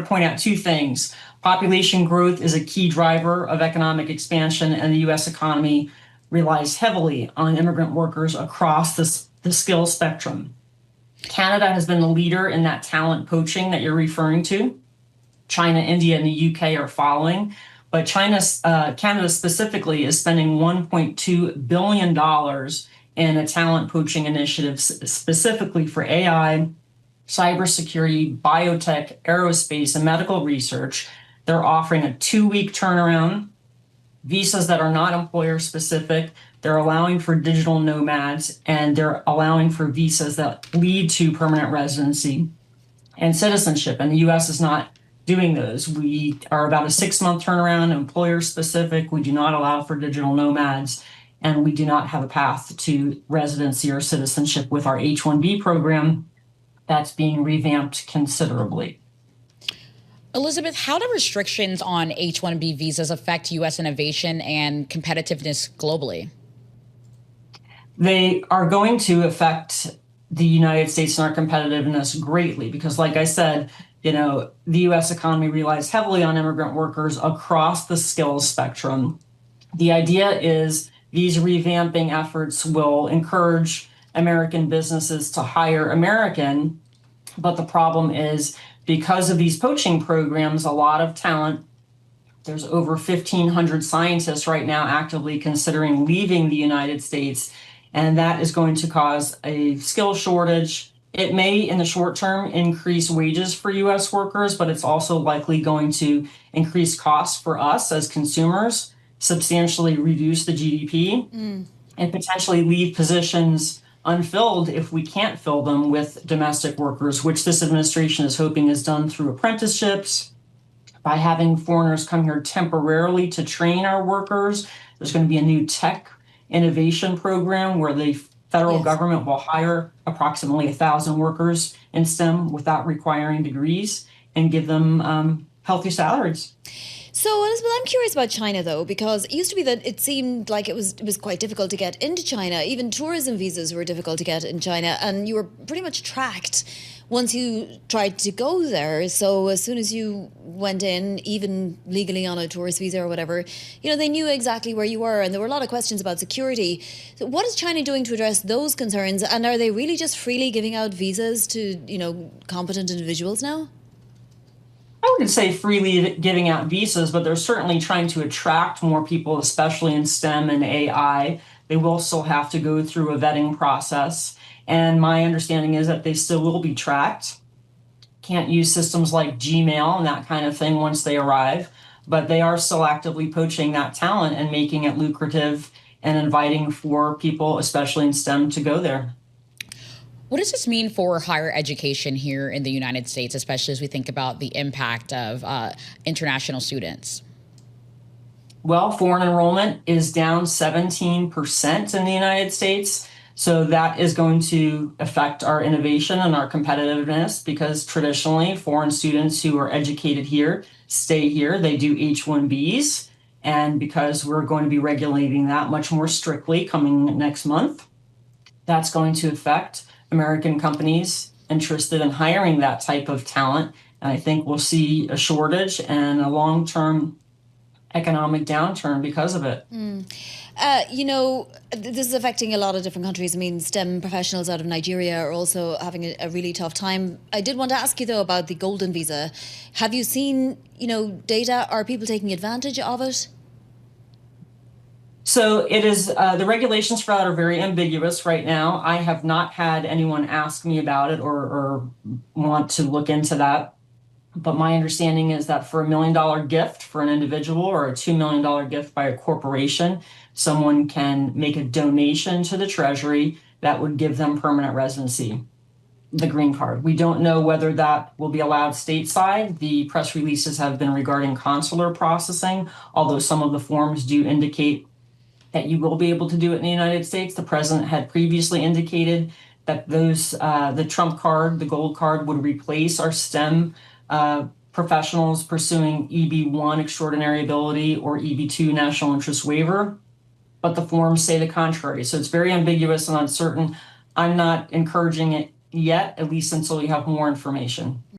point out two things. Population growth is a key driver of economic expansion, and the U.S. economy relies heavily on immigrant workers across the skill spectrum. Canada has been the leader in that talent poaching that you're referring to. China, India, and the UK are following. But Canada specifically is spending $1.2 billion in a talent poaching initiative specifically for AI, cybersecurity, biotech, aerospace, and medical research. They're offering a 2-week turnaround, visas that are not employer specific. They're allowing for digital nomads, and they're allowing for visas that lead to permanent residency and citizenship. And the U.S. is not doing those. We are about a 6-month turnaround, employer specific. We do not allow for digital nomads, and we do not have a path to residency or citizenship with our H1B program. That's being revamped considerably. Elizabeth, how do restrictions on H1B visas affect U.S. innovation and competitiveness globally? They are going to affect the United States and our competitiveness greatly because, like I said, the U.S. economy relies heavily on immigrant workers across the skills spectrum. The idea is these revamping efforts will encourage American businesses to hire American, but the problem is because of these poaching programs, a lot of talent, there's over 1,500 scientists right now actively considering leaving the United States, and that is going to cause a skill shortage. It may, in the short term, increase wages for U.S. workers, but it's also likely going to increase costs for us as consumers, substantially reduce the GDP, and potentially leave positions unfilled if we can't fill them with domestic workers, which this administration is hoping is done through apprenticeships, by having foreigners come here temporarily to train our workers. There's going to be a new tech innovation program where the federal government will hire approximately 1,000 workers in STEM without requiring degrees and give them healthy salaries. So, Elizabeth, I'm curious about China, though, because it used to be that it seemed like it was quite difficult to get into China. Even tourism visas were difficult to get in China, and you were pretty much tracked once you tried to go there. So as soon as you went in, even legally on a tourist visa or whatever, they knew exactly where you were, and there were a lot of questions about security. So what is China doing to address those concerns, and are they really just freely giving out visas to, competent individuals now? I wouldn't say freely giving out visas, but they're certainly trying to attract more people, especially in STEM and AI. They will still have to go through a vetting process. And my understanding is that they still will be tracked. Can't use systems like Gmail and that kind of thing once they arrive, but they are still actively poaching that talent and making it lucrative and inviting for people, especially in STEM, to go there. What does this mean for higher education here in the United States, especially as we think about the impact of international students? Well, foreign enrollment is down 17% in the United States. So that is going to affect our innovation and our competitiveness because traditionally foreign students who are educated here stay here. They do H1Bs. And because we're going to be regulating that much more strictly coming next month, that's going to affect American companies interested in hiring that type of talent. And I think we'll see a shortage and a long-term economic downturn because of it. This is affecting a lot of different countries. I mean, STEM professionals out of Nigeria are also having a really tough time. I did want to ask you, though, about the golden visa. Have you seen, data? Are people taking advantage of it? So it is, the regulations for that are very ambiguous right now. I have not had anyone ask me about it or want to look into that. But my understanding is that for $1 million gift for an individual or a $2 million gift by a corporation, someone can make a donation to the Treasury that would give them permanent residency, the green card. We don't know whether that will be allowed stateside. The press releases have been regarding consular processing, although some of the forms do indicate that you will be able to do it in the United States. The president had previously indicated that the Trump card, the gold card, would replace our STEM professionals pursuing EB1 extraordinary ability or EB2 national interest waiver, but the forms say the contrary. So it's very ambiguous and uncertain. I'm not encouraging it yet, at least until we have more information.